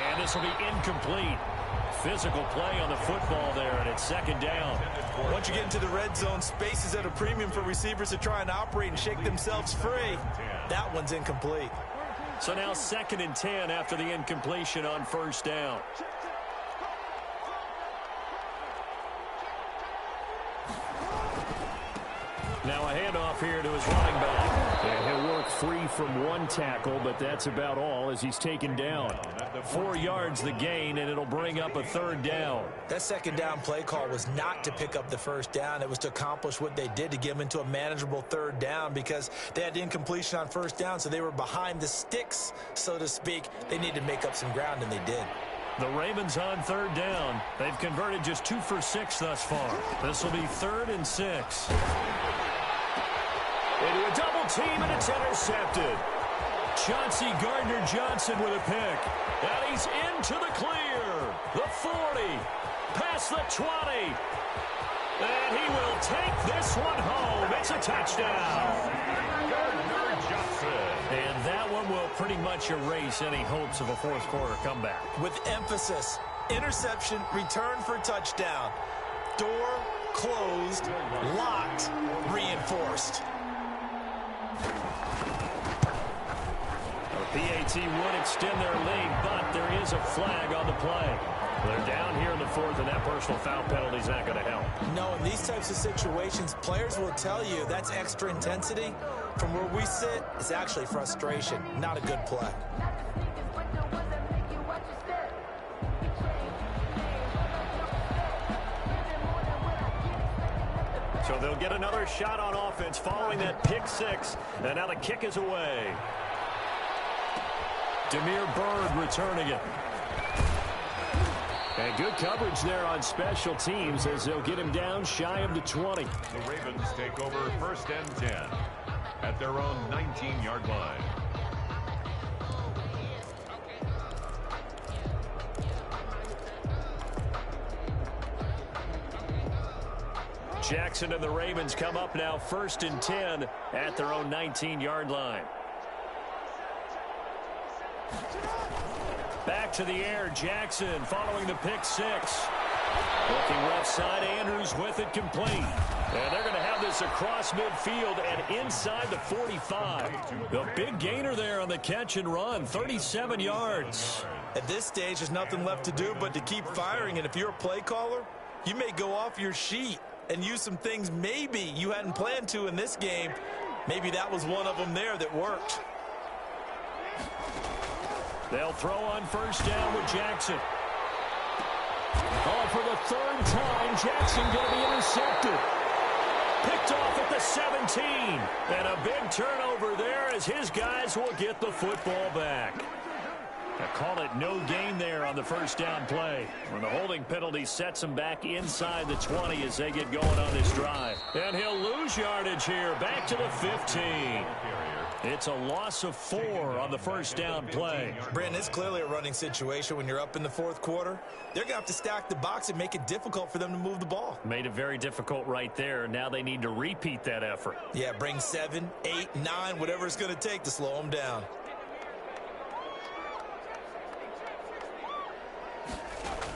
And this will be incomplete. Physical play on the football there, and it's 2nd down. Once you get into the red zone, space is at a premium for receivers to try and operate and shake themselves free. That one's incomplete. So now 2nd and 10 after the incompletion on first down. Now a handoff here to his running back. And he'll work free from one tackle, but that's about all as he's taken down. 4 yards the gain, and it'll bring up a 3rd down. That 2nd down play call was not to pick up the 1st down. It was to accomplish what they did to get them into a manageable 3rd down because they had incompletion on 1st down, so they were behind the sticks, so to speak. They needed to make up some ground, and they did. The Ravens on 3rd down. They've converted just 2 for 6 thus far. This will be 3rd and 6. Into a double team, and it's intercepted. Chauncey Gardner-Johnson with a pick. And he's into the clear. The 40. Past the 20. And he will take this one home. It's a touchdown. And that one will pretty much erase any hopes of a 4th quarter comeback. With emphasis, interception, return for touchdown. Door closed, locked, reinforced. The PAT would extend their lead, but there is a flag on the play. They're down here in the 4th, and that personal foul penalty is not going to help. No, in these types of situations, players will tell you that's extra intensity. From where we sit, it's actually frustration, not a good play. So they'll get another shot on offense following that pick 6, and now the kick is away. Demir Bird returning it. And good coverage there on special teams as they'll get him down shy of the 20. The Ravens take over 1st and 10 at their own 19-yard line. Jackson and the Ravens come up now 1st and 10 at their own 19-yard line. Back to the air, Jackson following the pick 6. Looking left side, Andrews with it complete. And they're going to have this across midfield and inside the 45. The big gainer there on the catch and run, 37 yards. At this stage, there's nothing left to do but to keep firing. And if you're a play caller, you may go off your sheet and use some things maybe you hadn't planned to in this game. Maybe that was one of them there that worked. They'll throw on 1st down with Jackson. Oh, for the 3rd time, Jackson going to be intercepted. Picked off at the 17. And a big turnover there as his guys will get the football back. I call it no gain there on the 1st down play. When the holding penalty sets him back inside the 20 as they get going on this drive. And he'll lose yardage here, back to the 15. It's a loss of 4 on the 1st down play. Brandon, it's clearly a running situation when you're up in the 4th quarter. They're going to have to stack the box and make it difficult for them to move the ball. Made it very difficult right there. Now they need to repeat that effort. Yeah, bring 7, 8, 9, whatever it's going to take to slow them down.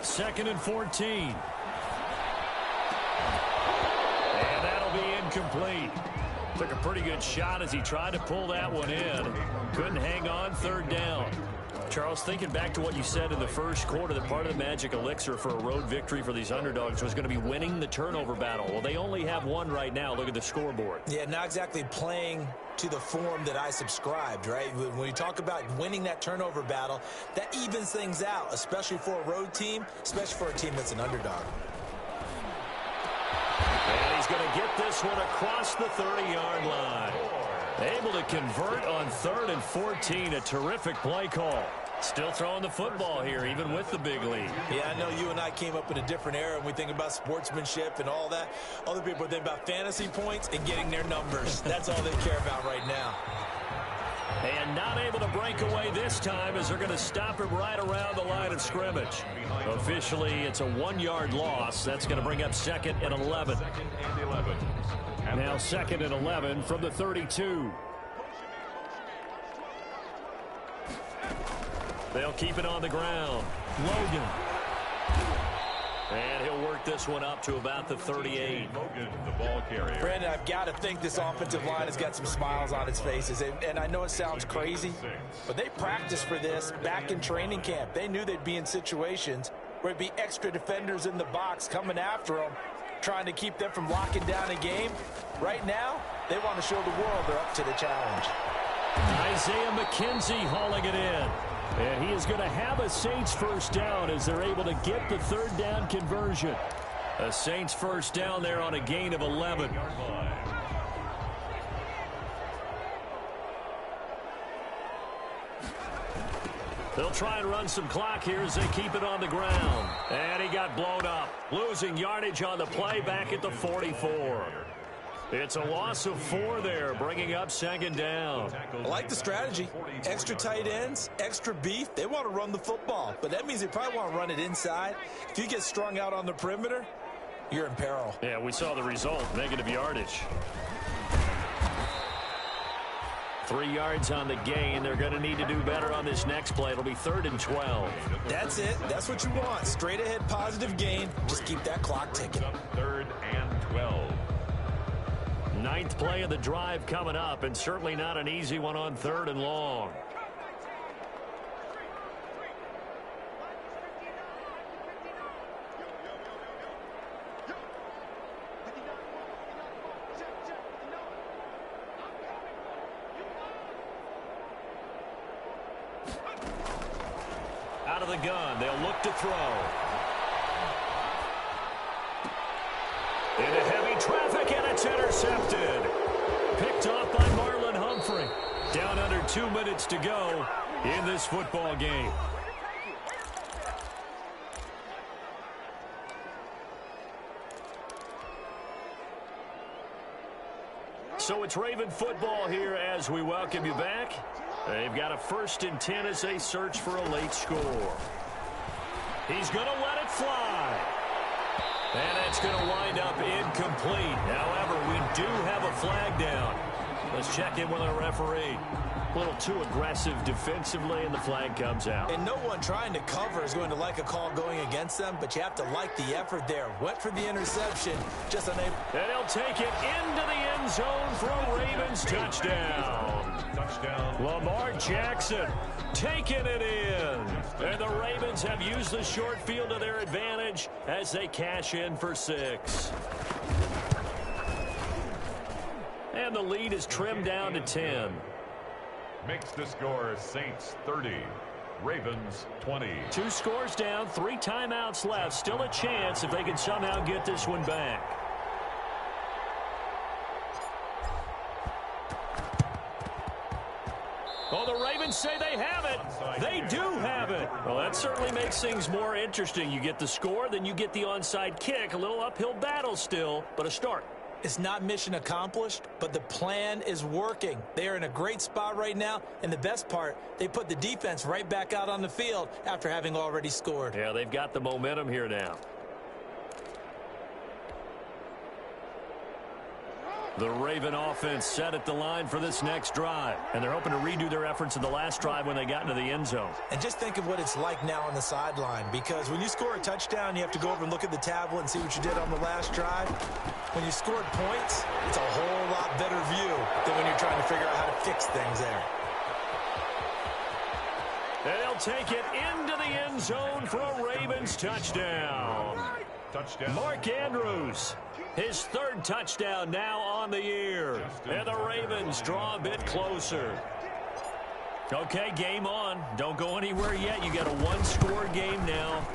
Second and 14. And that'll be incomplete. Took a pretty good shot as he tried to pull that one in. Couldn't hang on, 3rd down. Charles, thinking back to what you said in the 1st quarter, that part of the magic elixir for a road victory for these underdogs was going to be winning the turnover battle. Well, they only have one right now. Look at the scoreboard. Yeah, not exactly playing to the form that I subscribed, right? When you talk about winning that turnover battle, that evens things out, especially for a road team, especially for a team that's an underdog. And he's going to get this one across the 30-yard line. Able to convert on 3rd and 14. A terrific play call. Still throwing the football here, even with the big lead. Yeah, I know you and I came up in a different era, and we think about sportsmanship and all that. Other people think about fantasy points and getting their numbers. That's all they care about right now. And not able to break away this time as they're going to stop him right around the line of scrimmage. Officially, it's a 1-yard loss. That's going to bring up 2nd and 11. Now 2nd and 11 from the 32. They'll keep it on the ground. Logan. And he'll work this one up to about the 38. Logan, the ball carrier. Brandon, I've got to think this offensive line has got some smiles on its faces. And I know it sounds crazy, but they practiced for this back in training camp. They knew they'd be in situations where it'd be extra defenders in the box coming after them, trying to keep them from locking down a game. Right now, They want to show the world they're up to the challenge. Isaiah McKenzie hauling it in. And he is going to have a Saints first down as they're able to get the third down conversion. A Saints first down there on a gain of 11. They'll try and run some clock here as they keep it on the ground. And he got blown up. Losing yardage on the play back at the 44. It's a loss of 4 there, bringing up second down. I like the strategy. Extra tight ends, extra beef. They want to run the football, but that means they probably want to run it inside. If you get strung out on the perimeter, you're in peril. Yeah, we saw the result, negative yardage. 3 yards on the gain. They're going to need to do better on this next play. It'll be 3rd and 12. That's it. That's what you want. Straight ahead positive gain. Just keep that clock ticking. 3rd and 12. 9th play of the drive coming up, and certainly not an easy one on 3rd and long. Out of the gun, they'll look to throw. Into heavy traffic, and it's intercepted. Picked off by Marlon Humphrey. Down under 2 minutes to go in this football game. So it's Raven football here as we welcome you back. They've got a 1st and 10 as they search for a late score. He's going to let it fly. And that's going to wind up incomplete. However, we do have a flag down. Let's check in with our referee. A little too aggressive defensively, and the flag comes out. And no one trying to cover is going to like a call going against them, but you have to like the effort there. Went for the interception, just unable. And he'll take it into the end zone for a Ravens touchdown. Touchdown. Lamar Jackson taking it in. And the Ravens have used the short field to their advantage as they cash in for 6. And the lead is trimmed down to 10. Makes the score Saints 30, Ravens 20. 2 scores down, 3 timeouts left. Still a chance if they can somehow get this one back. Oh, the Ravens say they have it. They do have it. Well, that certainly makes things more interesting. You get the score, then you get the onside kick. A little uphill battle still, but a start. It's not mission accomplished, but the plan is working. They are in a great spot right now, and the best part, they put the defense right back out on the field after having already scored. Yeah, they've got the momentum here now. The Raven offense set at the line for this next drive, and they're hoping to redo their efforts in the last drive when they got into the end zone. And just think of what it's like now on the sideline, because when you score a touchdown, you have to go over and look at the tablet and see what you did on the last drive. When you scored points, it's a whole lot better view than when you're trying to figure out how to fix things there. And they'll take it into the end zone for a Ravens touchdown. Touchdown. Mark Andrews, his 3rd touchdown now on the year. And the Ravens draw a bit closer. Okay, game on. Don't go anywhere yet. You got a 1-score game now.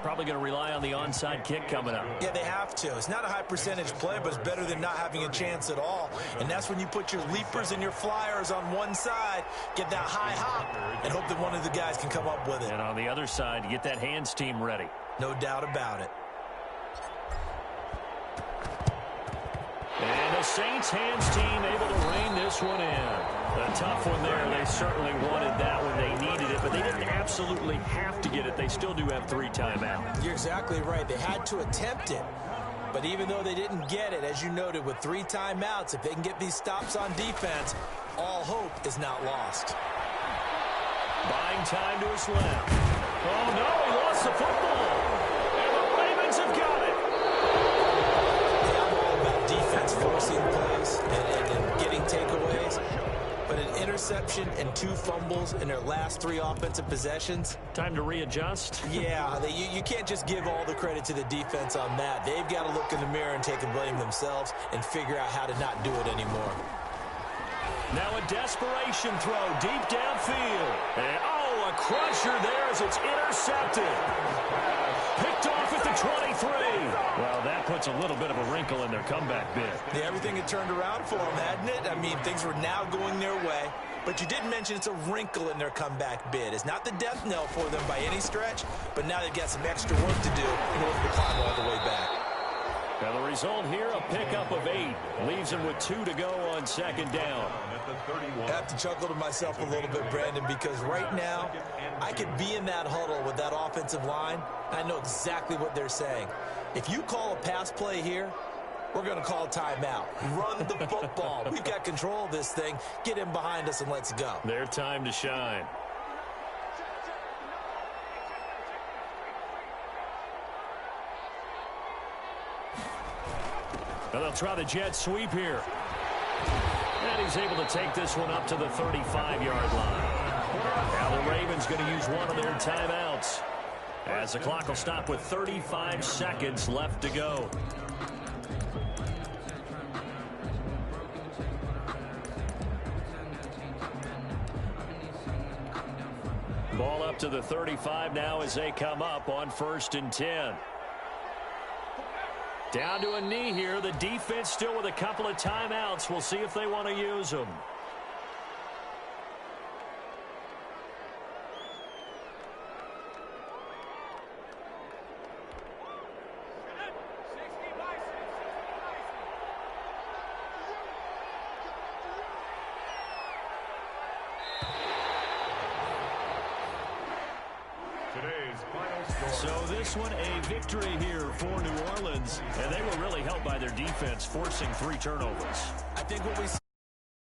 Probably going to rely on the onside kick coming up. Yeah, they have to. It's not a high percentage play, but it's better than not having a chance at all. And that's when you put your leapers and your flyers on one side, get that high hop, and hope that one of the guys can come up with it. And on the other side, get that hands team ready. No doubt about it. And the Saints hands team able to rein this one in. A tough one there. They certainly wanted that when they needed it, but they didn't absolutely have to get it. They still do have 3 timeouts. You're exactly right. They had to attempt it. But even though they didn't get it, as you noted, with 3 timeouts, if they can get these stops on defense, all hope is not lost. Buying time to his left. Oh, no, he lost the football. And the Ravens have got it. Yeah, I'm all about defense forcing plays and getting takeaways. but an interception and 2 fumbles in their last 3 offensive possessions. Time to readjust? Yeah, you can't just give all the credit to the defense on that. They've got to look in the mirror and take the blame themselves and figure out how to not do it anymore. Now a desperation throw deep downfield. And, a crusher there as it's intercepted. Picked off at the 23. Well, that puts a little bit of a wrinkle in their comeback bid. Yeah, everything had turned around for them, hadn't it? I mean, things were now going their way. But you did mention it's a wrinkle in their comeback bid. It's not the death knell for them by any stretch, but now they've got some extra work to do in order to climb all the way back. Now the result here, a pickup of 8. Leaves them with 2 to go on second down. I have to chuckle to myself a little bit, Brandon, because right now I could be in that huddle with that offensive line. I know exactly what they're saying. If you call a pass play here, we're going to call a timeout. Run the football. We've got control of this thing. Get in behind us and let's go. Their time to shine. Now they'll try the jet sweep here. And he's able to take this one up to the 35-yard line. Now the Ravens going to use one of their timeouts, as the clock will stop with 35 seconds left to go. Ball up to the 35 now as they come up on 1st and 10. Down to a knee here. The defense still with a couple of timeouts. We'll see if they want to use them. So this one a victory here for New Orleans, and they were really helped by their defense, forcing 3 turnovers. I think what we saw